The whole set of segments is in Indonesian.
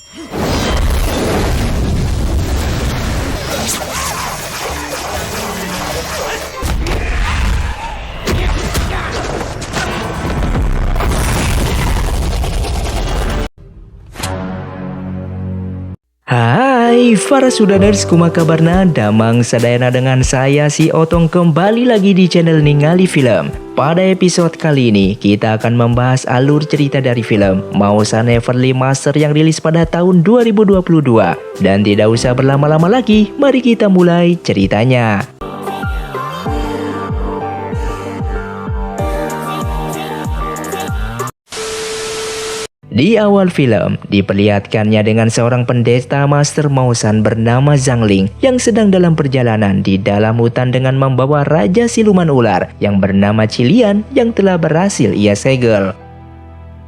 Hai para Sudaners, kumaha kabarna? Damang sadayana dengan saya si Otong kembali lagi di channel Ningali Film. Pada episode kali ini kita akan membahas alur cerita dari film Mausa Neverly Master yang rilis pada tahun 2022. Dan tidak usah berlama-lama lagi, mari kita mulai ceritanya. Di awal film, diperlihatkannya dengan seorang pendeta master Mausan bernama Zhang Ling yang sedang dalam perjalanan di dalam hutan dengan membawa Raja Siluman Ular yang bernama Qilian yang telah berhasil ia segel.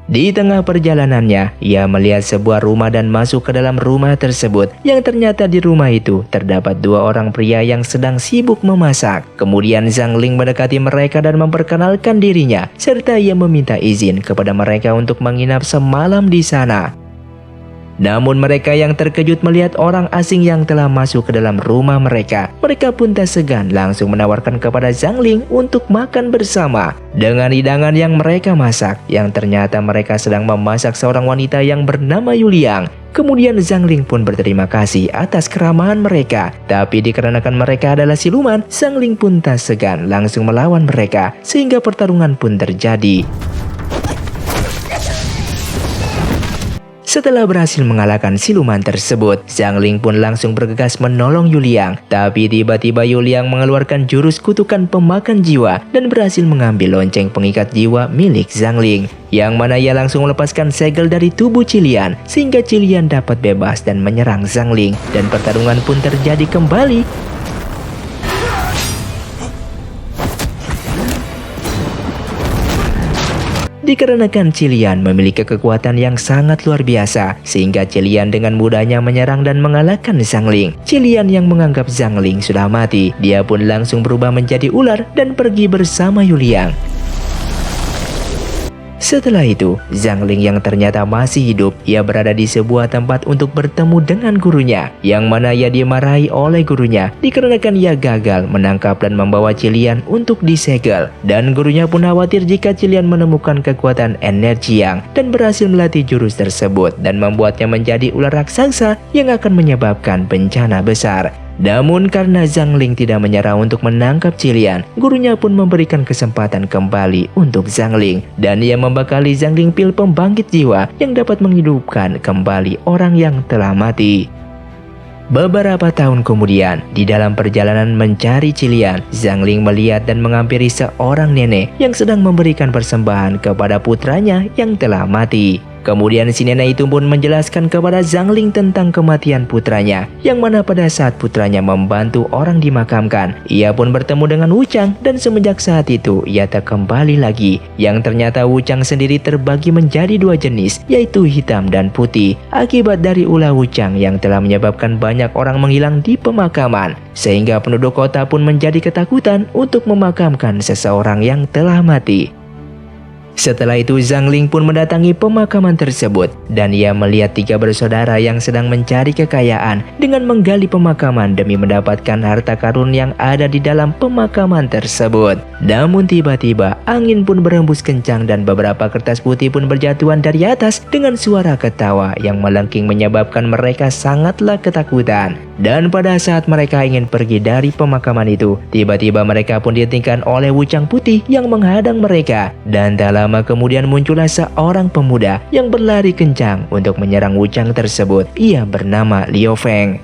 Di tengah perjalanannya, ia melihat sebuah rumah dan masuk ke dalam rumah tersebut yang ternyata di rumah itu terdapat dua orang pria yang sedang sibuk memasak. Kemudian Zhang Ling mendekati mereka dan memperkenalkan dirinya, serta ia meminta izin kepada mereka untuk menginap semalam di sana. Namun mereka yang terkejut melihat orang asing yang telah masuk ke dalam rumah mereka. Mereka pun tak segan langsung menawarkan kepada Zhang Ling untuk makan bersama dengan hidangan yang mereka masak, yang ternyata mereka sedang memasak seorang wanita yang bernama Yuliang. Kemudian Zhang Ling pun berterima kasih atas keramahan mereka. Tapi dikarenakan mereka adalah siluman, Zhang Ling pun tak segan langsung melawan mereka, sehingga pertarungan pun terjadi. Setelah berhasil mengalahkan siluman tersebut, Zhang Ling pun langsung bergegas menolong Yuliang. Tapi tiba-tiba Yuliang mengeluarkan jurus kutukan pemakan jiwa dan berhasil mengambil lonceng pengikat jiwa milik Zhang Ling, yang mana ia langsung melepaskan segel dari tubuh Qilian sehingga Qilian dapat bebas dan menyerang Zhang Ling, dan pertarungan pun terjadi kembali. Dikarenakan Qilian memiliki kekuatan yang sangat luar biasa, sehingga Qilian dengan mudahnya menyerang dan mengalahkan Zhang Ling. Qilian yang menganggap Zhang Ling sudah mati, dia pun langsung berubah menjadi ular dan pergi bersama Yuliang. Setelah itu, Zhang Ling yang ternyata masih hidup, ia berada di sebuah tempat untuk bertemu dengan gurunya, yang mana ia dimarahi oleh gurunya dikarenakan ia gagal menangkap dan membawa Qilian untuk disegel. Dan gurunya pun khawatir jika Qilian menemukan kekuatan energi yang dan berhasil melatih jurus tersebut dan membuatnya menjadi ular raksasa yang akan menyebabkan bencana besar. Namun karena Zhang Ling tidak menyerah untuk menangkap Qilian, gurunya pun memberikan kesempatan kembali untuk Zhang Ling, dan ia membekali Zhang Ling pil pembangkit jiwa yang dapat menghidupkan kembali orang yang telah mati. Beberapa tahun kemudian, di dalam perjalanan mencari Qilian, Zhang Ling melihat dan menghampiri seorang nenek yang sedang memberikan persembahan kepada putranya yang telah mati. Kemudian si nenek itu pun menjelaskan kepada Zhang Ling tentang kematian putranya, yang mana pada saat putranya membantu orang dimakamkan, ia pun bertemu dengan Wuchang, dan semenjak saat itu ia tak kembali lagi. Yang ternyata Wuchang sendiri terbagi menjadi dua jenis, yaitu hitam dan putih, akibat dari ulah Wuchang yang telah menyebabkan banyak orang menghilang di pemakaman, sehingga penduduk kota pun menjadi ketakutan untuk memakamkan seseorang yang telah mati. Setelah itu Zhang Ling pun mendatangi pemakaman tersebut, dan ia melihat tiga bersaudara yang sedang mencari kekayaan dengan menggali pemakaman demi mendapatkan harta karun yang ada di dalam pemakaman tersebut. Namun tiba-tiba angin pun berhembus kencang dan beberapa kertas putih pun berjatuhan dari atas dengan suara ketawa yang melengking menyebabkan mereka sangatlah ketakutan. Dan pada saat mereka ingin pergi dari pemakaman itu, tiba-tiba mereka pun ditinggalkan oleh Wuchang putih yang menghadang mereka, dan tak lama kemudian muncullah seorang pemuda yang berlari kencang untuk menyerang Wuchang tersebut. Ia bernama Liu Feng.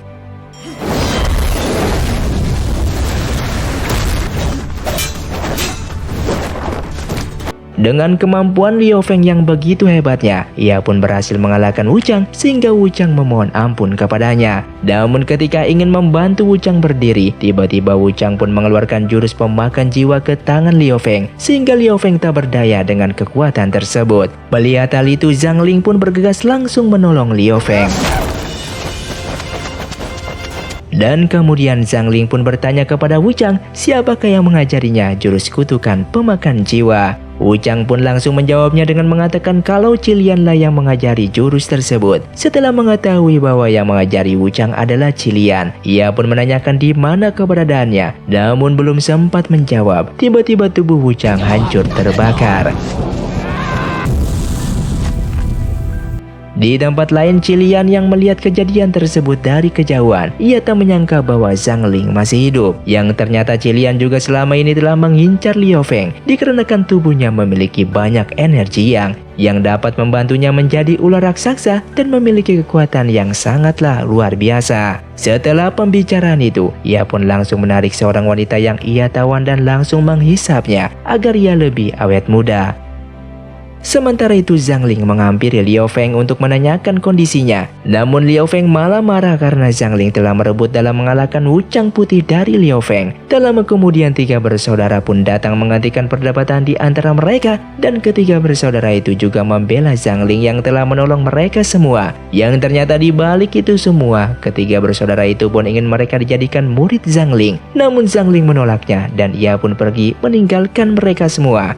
Dengan kemampuan Liu Feng yang begitu hebatnya, ia pun berhasil mengalahkan Wuchang sehingga Wuchang memohon ampun kepadanya. Namun ketika ingin membantu Wuchang berdiri, tiba-tiba Wuchang pun mengeluarkan jurus pemakan jiwa ke tangan Liu Feng, sehingga Liu Feng tak berdaya dengan kekuatan tersebut. Melihat hal itu, Zhang Ling pun bergegas langsung menolong Liu Feng. Dan kemudian Zhang Ling pun bertanya kepada Wuchang siapakah yang mengajarinya jurus kutukan pemakan jiwa. Wuchang pun langsung menjawabnya dengan mengatakan kalau Qilian lah yang mengajari jurus tersebut. Setelah mengetahui bahwa yang mengajari Wuchang adalah Qilian, ia pun menanyakan di mana keberadaannya. Namun belum sempat menjawab, tiba-tiba tubuh Wuchang hancur terbakar. Di tempat lain, Qilian yang melihat kejadian tersebut dari kejauhan. Ia tak menyangka bahwa Zhang Ling masih hidup. Yang ternyata Qilian juga selama ini telah mengincar Liu Feng, dikarenakan tubuhnya memiliki banyak energi yang dapat membantunya menjadi ular raksasa dan memiliki kekuatan yang sangatlah luar biasa. Setelah pembicaraan itu, ia pun langsung menarik seorang wanita yang ia tawan dan langsung menghisapnya agar ia lebih awet muda. Sementara itu Zhang Ling menghampiri Liu Feng untuk menanyakan kondisinya. Namun Liu Feng malah marah karena Zhang Ling telah merebut dalam mengalahkan Wuchang Putih dari Liu Feng. Tak lama kemudian tiga bersaudara pun datang menggantikan perdebatan di antara mereka. Dan ketiga bersaudara itu juga membela Zhang Ling yang telah menolong mereka semua. Yang ternyata di balik itu semua, ketiga bersaudara itu pun ingin mereka dijadikan murid Zhang Ling. Namun Zhang Ling menolaknya dan ia pun pergi meninggalkan mereka semua.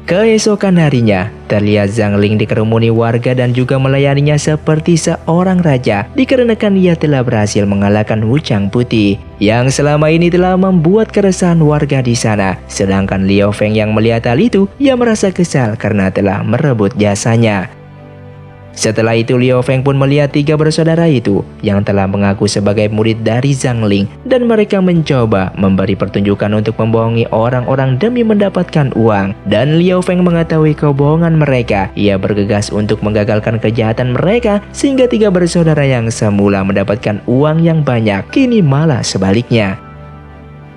Keesokan harinya, terlihat Zhang Ling dikerumuni warga dan juga melayaninya seperti seorang raja dikarenakan ia telah berhasil mengalahkan Wuchang Putih yang selama ini telah membuat keresahan warga di sana. Sedangkan Liu Feng yang melihat hal itu, ia merasa kesal karena telah merebut jasanya. Setelah itu Liu Feng pun melihat tiga bersaudara itu yang telah mengaku sebagai murid dari Zhang Ling dan mereka mencoba memberi pertunjukan untuk membohongi orang-orang demi mendapatkan uang. Dan Liu Feng mengetahui kebohongan mereka, ia bergegas untuk menggagalkan kejahatan mereka sehingga tiga bersaudara yang semula mendapatkan uang yang banyak kini malah sebaliknya.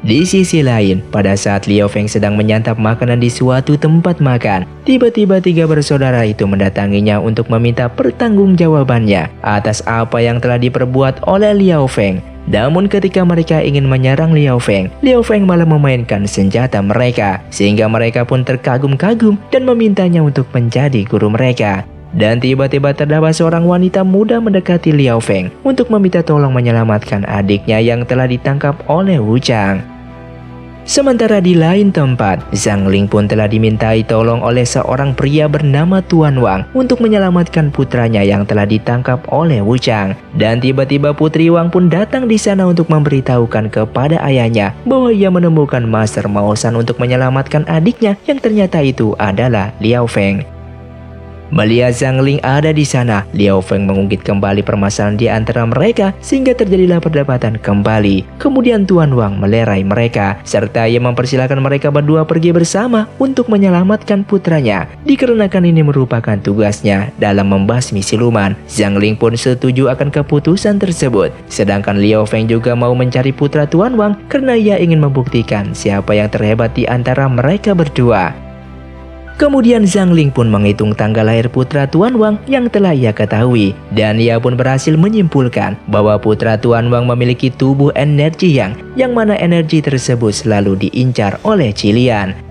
Di sisi lain, pada saat Liu Feng sedang menyantap makanan di suatu tempat makan, tiba-tiba tiga bersaudara itu mendatanginya untuk meminta pertanggungjawabannya atas apa yang telah diperbuat oleh Liu Feng. Namun ketika mereka ingin menyerang Liu Feng malah memainkan senjata mereka, sehingga mereka pun terkagum-kagum dan memintanya untuk menjadi guru mereka. Dan tiba-tiba terdapat seorang wanita muda mendekati Liu Feng untuk meminta tolong menyelamatkan adiknya yang telah ditangkap oleh Wuchang. Sementara di lain tempat, Zhang Ling pun telah dimintai tolong oleh seorang pria bernama Tuan Wang untuk menyelamatkan putranya yang telah ditangkap oleh Wuchang. Dan tiba-tiba Putri Wang pun datang di sana untuk memberitahukan kepada ayahnya bahwa ia menemukan Master Mao Shan untuk menyelamatkan adiknya yang ternyata itu adalah Liu Feng. Melihat Zhang Ling ada di sana, Liu Feng mengungkit kembali permasalahan di antara mereka sehingga terjadilah perdebatan kembali. Kemudian Tuan Wang melerai mereka serta ia mempersilahkan mereka berdua pergi bersama untuk menyelamatkan putranya. Dikarenakan ini merupakan tugasnya dalam membasmi siluman, Zhang Ling pun setuju akan keputusan tersebut. Sedangkan Liu Feng juga mau mencari putra Tuan Wang karena ia ingin membuktikan siapa yang terhebat di antara mereka berdua. Kemudian Zhang Ling pun menghitung tanggal lahir putra Tuan Wang yang telah ia ketahui. Dan ia pun berhasil menyimpulkan bahwa putra Tuan Wang memiliki tubuh energi yang mana energi tersebut selalu diincar oleh Qilian.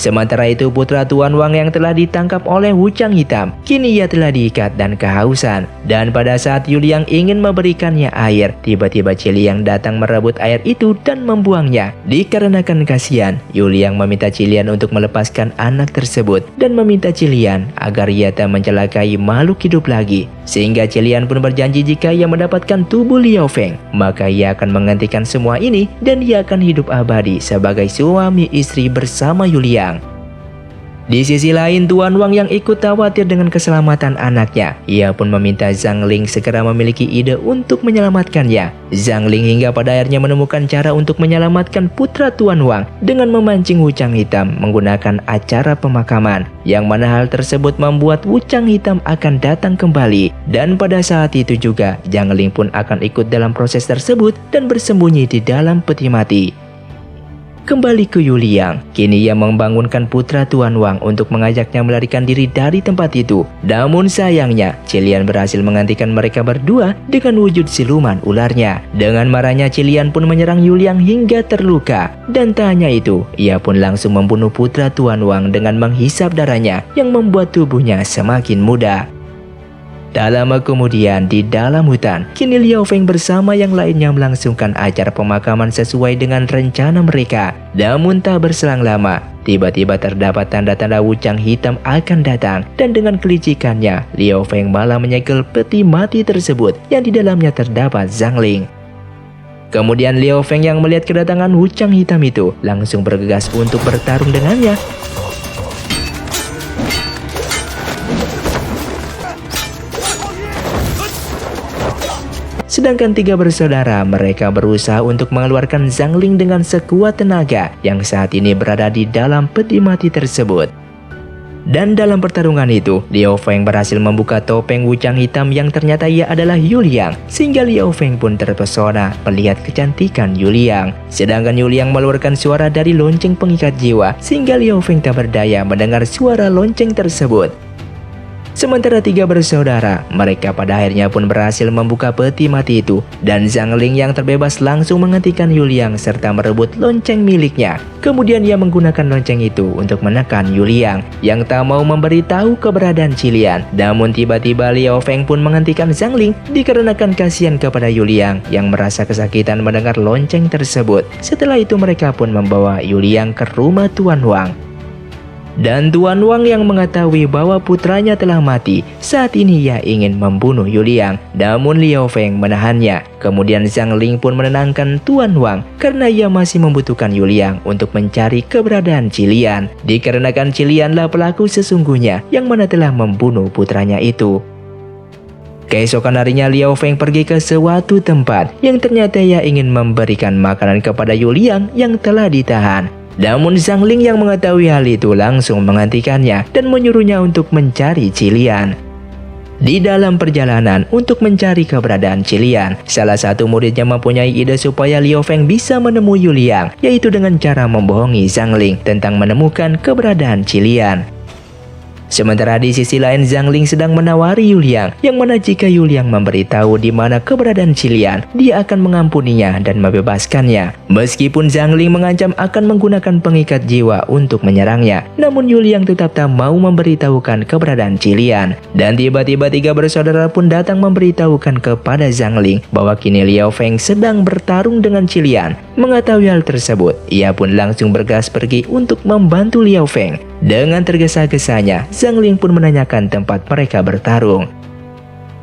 Sementara itu putra Tuan Wang yang telah ditangkap oleh Wuchang Hitam, kini ia telah diikat dan kehausan. Dan pada saat Yuliang ingin memberikannya air, tiba-tiba Qilian datang merebut air itu dan membuangnya. Dikarenakan kasihan, Yuliang meminta Qilian untuk melepaskan anak tersebut dan meminta Qilian agar ia tak mencelakai makhluk hidup lagi. Sehingga Qilian pun berjanji jika ia mendapatkan tubuh Liu Feng, maka ia akan menghentikan semua ini dan ia akan hidup abadi sebagai suami istri bersama Yuliang. Di sisi lain, Tuan Wang yang ikut khawatir dengan keselamatan anaknya. Ia pun meminta Zhang Ling segera memiliki ide untuk menyelamatkannya. Zhang Ling hingga pada akhirnya menemukan cara untuk menyelamatkan putra Tuan Wang dengan memancing Wuchang Hitam menggunakan acara pemakaman. Yang mana hal tersebut membuat Wuchang Hitam akan datang kembali. Dan pada saat itu juga, Zhang Ling pun akan ikut dalam proses tersebut dan bersembunyi di dalam peti mati. Kembali ke Yuliang, kini ia membangunkan putra Tuan Wang untuk mengajaknya melarikan diri dari tempat itu. Namun sayangnya, Qilian berhasil menghentikan mereka berdua dengan wujud siluman ularnya. Dengan marahnya, Qilian pun menyerang Yuliang hingga terluka. Dan tak hanya itu, ia pun langsung membunuh putra Tuan Wang dengan menghisap darahnya yang membuat tubuhnya semakin muda. Tak lama kemudian, di dalam hutan, kini Liao Feng bersama yang lainnya melangsungkan acara pemakaman sesuai dengan rencana mereka. Namun tak berselang lama, tiba-tiba terdapat tanda-tanda Wuchang hitam akan datang, dan dengan kelicikannya, Liao Feng malah menyegel peti mati tersebut yang di dalamnya terdapat Zhang Ling. Kemudian Liao Feng yang melihat kedatangan Wuchang hitam itu langsung bergegas untuk bertarung dengannya. Sedangkan tiga bersaudara mereka berusaha untuk mengeluarkan Zhang Ling dengan sekuat tenaga yang saat ini berada di dalam peti mati tersebut. Dan dalam pertarungan itu, Liao Feng berhasil membuka topeng Wuchang hitam yang ternyata ia adalah Yuliang, sehingga Liao Feng pun terpesona melihat kecantikan Yuliang. Sedangkan Yuliang mengeluarkan suara dari lonceng pengikat jiwa, sehingga Liao Feng tak berdaya mendengar suara lonceng tersebut. Sementara tiga bersaudara, mereka pada akhirnya pun berhasil membuka peti mati itu, dan Zhang Ling yang terbebas langsung menghentikan Yuliang serta merebut lonceng miliknya. Kemudian ia menggunakan lonceng itu untuk menekan Yuliang yang tak mau memberitahu keberadaan Qilian. Namun tiba-tiba Liao Feng pun menghentikan Zhang Ling dikarenakan kasihan kepada Yuliang yang merasa kesakitan mendengar lonceng tersebut. Setelah itu mereka pun membawa Yuliang ke rumah Tuan Huang. Dan Tuan Wang yang mengetahui bahwa putranya telah mati, saat ini ia ingin membunuh Yuliang. Namun Liao Feng menahannya. Kemudian Zhang Ling pun menenangkan Tuan Wang karena ia masih membutuhkan Yuliang untuk mencari keberadaan Qilian. Dikarenakan Qilianlah pelaku sesungguhnya yang mana telah membunuh putranya itu. Keesokan harinya Liao Feng pergi ke suatu tempat yang ternyata ia ingin memberikan makanan kepada Yuliang yang telah ditahan. Namun Zhang Ling yang mengetahui hal itu langsung menghentikannya dan menyuruhnya untuk mencari Qilian. Di dalam perjalanan untuk mencari keberadaan Qilian, salah satu muridnya mempunyai ide supaya Liao Feng bisa menemui Yuliang, yaitu dengan cara membohongi Zhang Ling tentang menemukan keberadaan Qilian. Sementara di sisi lain Zhang Ling sedang menawari Yuliang, yang mana jika Yuliang memberitahu di mana keberadaan Qilian, dia akan mengampuninya dan membebaskannya. Meskipun Zhang Ling mengancam akan menggunakan pengikat jiwa untuk menyerangnya, namun Yuliang tetap tak mau memberitahukan keberadaan Qilian. Dan tiba-tiba tiga bersaudara pun datang memberitahukan kepada Zhang Ling bahwa kini Liao Feng sedang bertarung dengan Qilian. Mengetahui hal tersebut, ia pun langsung bergegas pergi untuk membantu Liao Feng. Dengan tergesa-gesanya, Zhang Ling pun menanyakan tempat mereka bertarung.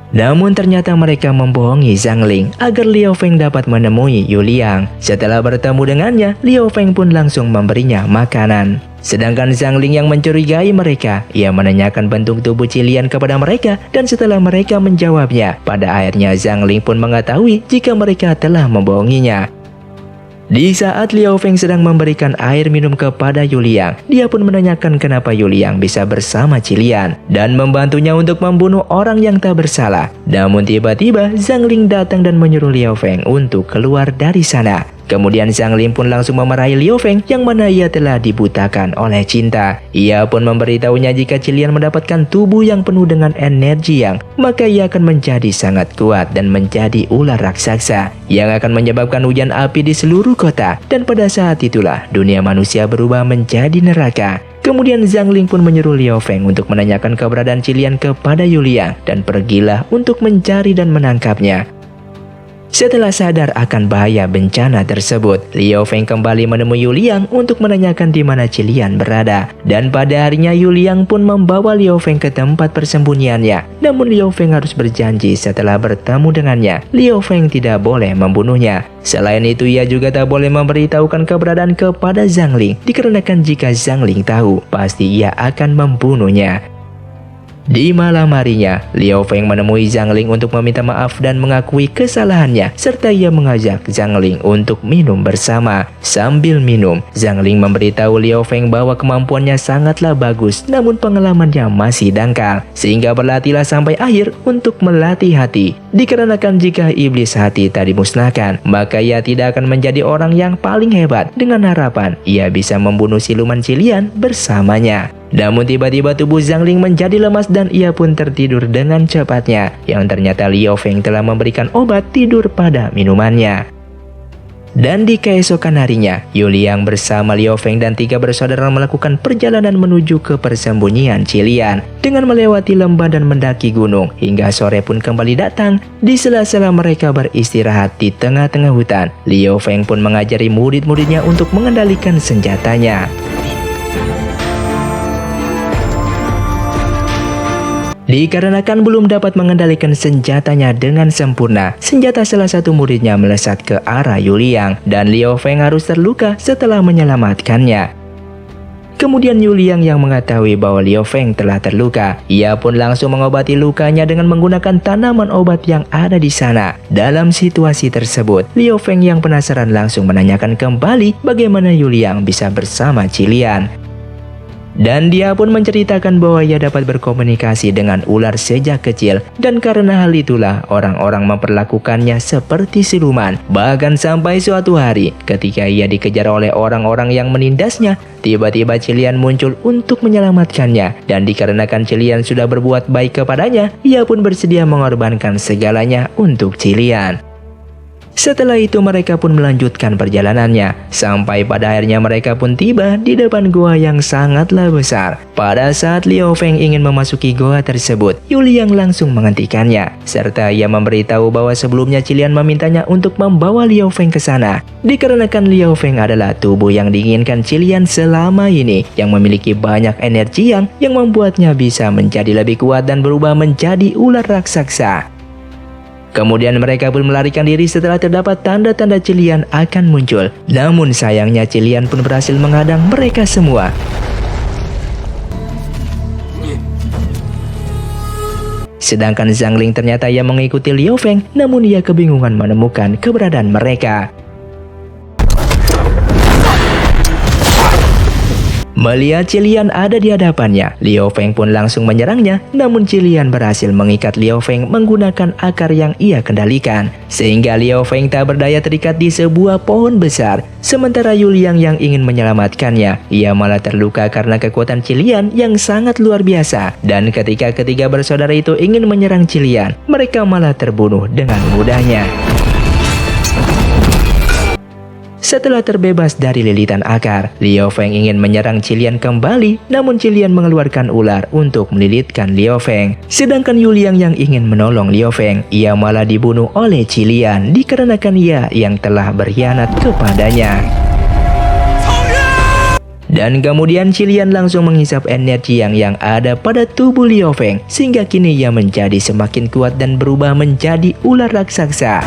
Namun ternyata mereka membohongi Zhang Ling agar Liao Feng dapat menemui Yuliang. Setelah bertemu dengannya, Liao Feng pun langsung memberinya makanan. Sedangkan Zhang Ling yang mencurigai mereka, ia menanyakan bentuk tubuh Qilian kepada mereka, dan setelah mereka menjawabnya, pada akhirnya Zhang Ling pun mengetahui jika mereka telah membohonginya. Di saat Liao Feng sedang memberikan air minum kepada Yuliang, dia pun menanyakan kenapa Yuliang bisa bersama Qilian dan membantunya untuk membunuh orang yang tak bersalah. Namun tiba-tiba Zhang Ling datang dan menyuruh Liao Feng untuk keluar dari sana. Kemudian Zhang Ling pun langsung memarahi Liao Feng yang mana ia telah dibutakan oleh cinta. Ia pun memberitahunya jika Qilian mendapatkan tubuh yang penuh dengan energi yang, maka ia akan menjadi sangat kuat dan menjadi ular raksasa yang akan menyebabkan hujan api di seluruh kota. Dan pada saat itulah dunia manusia berubah menjadi neraka. Kemudian Zhang Ling pun menyuruh Liao Feng untuk menanyakan keberadaan Qilian kepada Yuliang dan pergilah untuk mencari dan menangkapnya. Setelah sadar akan bahaya bencana tersebut, Liao Feng kembali menemui Yuliang untuk menanyakan di mana Qilian berada. Dan pada harinya Yuliang pun membawa Liao Feng ke tempat persembunyiannya. Namun Liao Feng harus berjanji setelah bertemu dengannya, Liao Feng tidak boleh membunuhnya. Selain itu ia juga tak boleh memberitahukan keberadaan kepada Zhang Ling, dikarenakan jika Zhang Ling tahu, pasti ia akan membunuhnya. Di malam harinya, Liao Feng menemui Zhang Ling untuk meminta maaf dan mengakui kesalahannya, serta ia mengajak Zhang Ling untuk minum bersama. Sambil minum, Zhang Ling memberitahu Liao Feng bahwa kemampuannya sangatlah bagus, namun pengalamannya masih dangkal, sehingga berlatihlah sampai akhir untuk melatih hati. Dikarenakan jika iblis hati tak dimusnahkan, maka ia tidak akan menjadi orang yang paling hebat, dengan harapan ia bisa membunuh siluman Qilian bersamanya. Namun tiba-tiba tubuh Zhang Ling menjadi lemas dan ia pun tertidur dengan cepatnya, yang ternyata Liao Feng telah memberikan obat tidur pada minumannya. Dan di keesokan harinya, Yuliang bersama Liu Feng dan 3 bersaudara melakukan perjalanan menuju ke persembunyian Qilian dengan melewati lembah dan mendaki gunung. Hingga sore pun kembali datang. Di sela-sela mereka beristirahat di tengah-tengah hutan, Liu Feng pun mengajari murid-muridnya untuk mengendalikan senjatanya. Dikarenakan belum dapat mengendalikan senjatanya dengan sempurna, senjata salah satu muridnya melesat ke arah Yuliang dan Liu Feng harus terluka setelah menyelamatkannya. Kemudian Yuliang yang mengetahui bahwa Liu Feng telah terluka, ia pun langsung mengobati lukanya dengan menggunakan tanaman obat yang ada di sana. Dalam situasi tersebut, Liu Feng yang penasaran langsung menanyakan kembali bagaimana Yuliang bisa bersama Qilian. Dan dia pun menceritakan bahwa ia dapat berkomunikasi dengan ular sejak kecil, dan karena hal itulah orang-orang memperlakukannya seperti siluman. Bahkan sampai suatu hari ketika ia dikejar oleh orang-orang yang menindasnya, tiba-tiba Qilian muncul untuk menyelamatkannya. Dan dikarenakan Qilian sudah berbuat baik kepadanya, ia pun bersedia mengorbankan segalanya untuk Qilian. Setelah itu mereka pun melanjutkan perjalanannya, sampai pada akhirnya mereka pun tiba di depan goa yang sangatlah besar. Pada saat Liu Feng ingin memasuki goa tersebut, Yuliang langsung menghentikannya, serta ia memberitahu bahwa sebelumnya Qilian memintanya untuk membawa Liu Feng ke sana. Dikarenakan Liu Feng adalah tubuh yang diinginkan Qilian selama ini, yang memiliki banyak energi yang membuatnya bisa menjadi lebih kuat dan berubah menjadi ular raksasa. Kemudian mereka pun melarikan diri setelah terdapat tanda-tanda Qilian akan muncul. Namun sayangnya Qilian pun berhasil menghadang mereka semua. Sedangkan Zhang Ling ternyata ia mengikuti Liu Feng, namun ia kebingungan menemukan keberadaan mereka. Melihat Qilian ada di hadapannya, Liu Feng pun langsung menyerangnya, namun Qilian berhasil mengikat Liu Feng menggunakan akar yang ia kendalikan, sehingga Liu Feng tak berdaya terikat di sebuah pohon besar. Sementara Yuliang yang ingin menyelamatkannya, ia malah terluka karena kekuatan Qilian yang sangat luar biasa. Dan ketika ketiga bersaudara itu ingin menyerang Qilian, mereka malah terbunuh dengan mudahnya. Setelah terbebas dari lilitan akar, Liu Feng ingin menyerang Qilian kembali, namun Qilian mengeluarkan ular untuk melilitkan Liu Feng. Sedangkan Yuliang yang ingin menolong Liu Feng, ia malah dibunuh oleh Qilian dikarenakan ia yang telah berkhianat kepadanya. Dan kemudian Qilian langsung menghisap energi yang ada pada tubuh Liu Feng, sehingga kini ia menjadi semakin kuat dan berubah menjadi ular raksasa.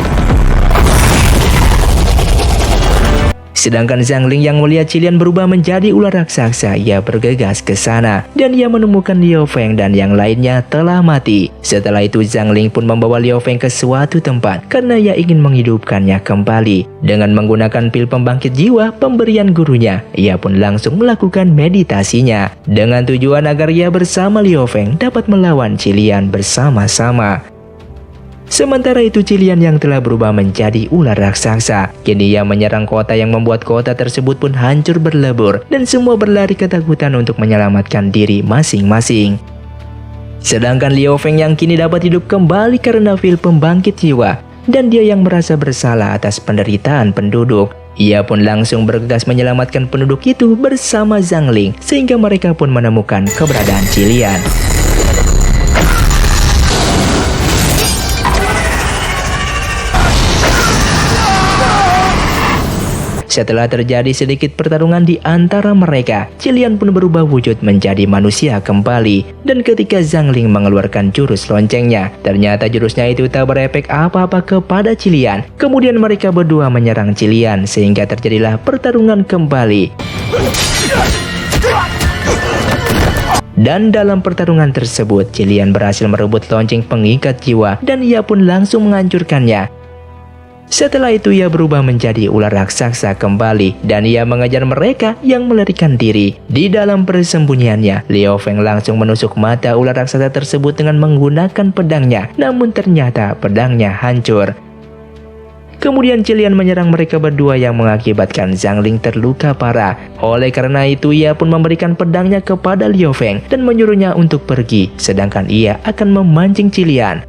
Sedangkan Zhang Ling yang melihat Qilian berubah menjadi ular raksasa, ia bergegas ke sana dan ia menemukan Liu Feng dan yang lainnya telah mati. Setelah itu Zhang Ling pun membawa Liu Feng ke suatu tempat karena ia ingin menghidupkannya kembali. Dengan menggunakan pil pembangkit jiwa pemberian gurunya, ia pun langsung melakukan meditasinya dengan tujuan agar ia bersama Liu Feng dapat melawan Qilian bersama-sama. Sementara itu Qilian yang telah berubah menjadi ular raksasa, kini ia menyerang kota yang membuat kota tersebut pun hancur berlebur dan semua berlari ketakutan untuk menyelamatkan diri masing-masing. Sedangkan Liu Feng yang kini dapat hidup kembali karena pil pembangkit jiwa, dan dia yang merasa bersalah atas penderitaan penduduk. Ia pun langsung bergegas menyelamatkan penduduk itu bersama Zhang Ling, sehingga mereka pun menemukan keberadaan Qilian. Setelah terjadi sedikit pertarungan di antara mereka, Qilian pun berubah wujud menjadi manusia kembali. Dan ketika Zhang Ling mengeluarkan jurus loncengnya, ternyata jurusnya itu tak berefek apa-apa kepada Qilian. Kemudian mereka berdua menyerang Qilian sehingga terjadilah pertarungan kembali. Dan dalam pertarungan tersebut, Qilian berhasil merebut lonceng pengikat jiwa dan ia pun langsung menghancurkannya. Setelah itu ia berubah menjadi ular raksasa kembali dan ia mengejar mereka yang melarikan diri. Di dalam persembunyiannya, Liu Feng langsung menusuk mata ular raksasa tersebut dengan menggunakan pedangnya, namun ternyata pedangnya hancur. Kemudian Qilian menyerang mereka berdua yang mengakibatkan Zhang Ling terluka parah. Oleh karena itu ia pun memberikan pedangnya kepada Liu Feng dan menyuruhnya untuk pergi, sedangkan ia akan memancing Qilian.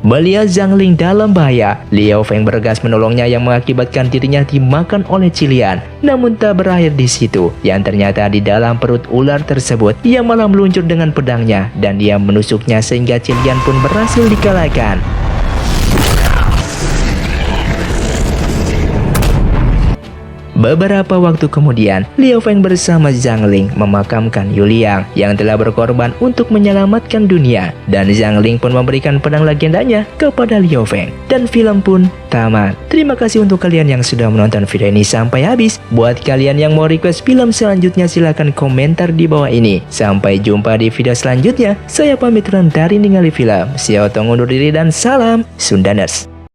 Melihat Zhang Ling dalam bahaya, Liu Feng bergegas menolongnya yang mengakibatkan dirinya dimakan oleh Qilian. Namun tak berakhir di situ, yang ternyata di dalam perut ular tersebut, ia malah meluncur dengan pedangnya dan ia menusuknya sehingga Qilian pun berhasil dikalahkan. Beberapa waktu kemudian, Liu Feng bersama Zhang Ling memakamkan Yuliang yang telah berkorban untuk menyelamatkan dunia. Dan Zhang Ling pun memberikan pedang legendanya kepada Liu Feng. Dan film pun tamat. Terima kasih untuk kalian yang sudah menonton video ini sampai habis. Buat kalian yang mau request film selanjutnya silahkan komentar di bawah ini. Sampai jumpa di video selanjutnya. Saya pamit dari Ningali Film. Xiao Tong undur diri dan salam Sundaners.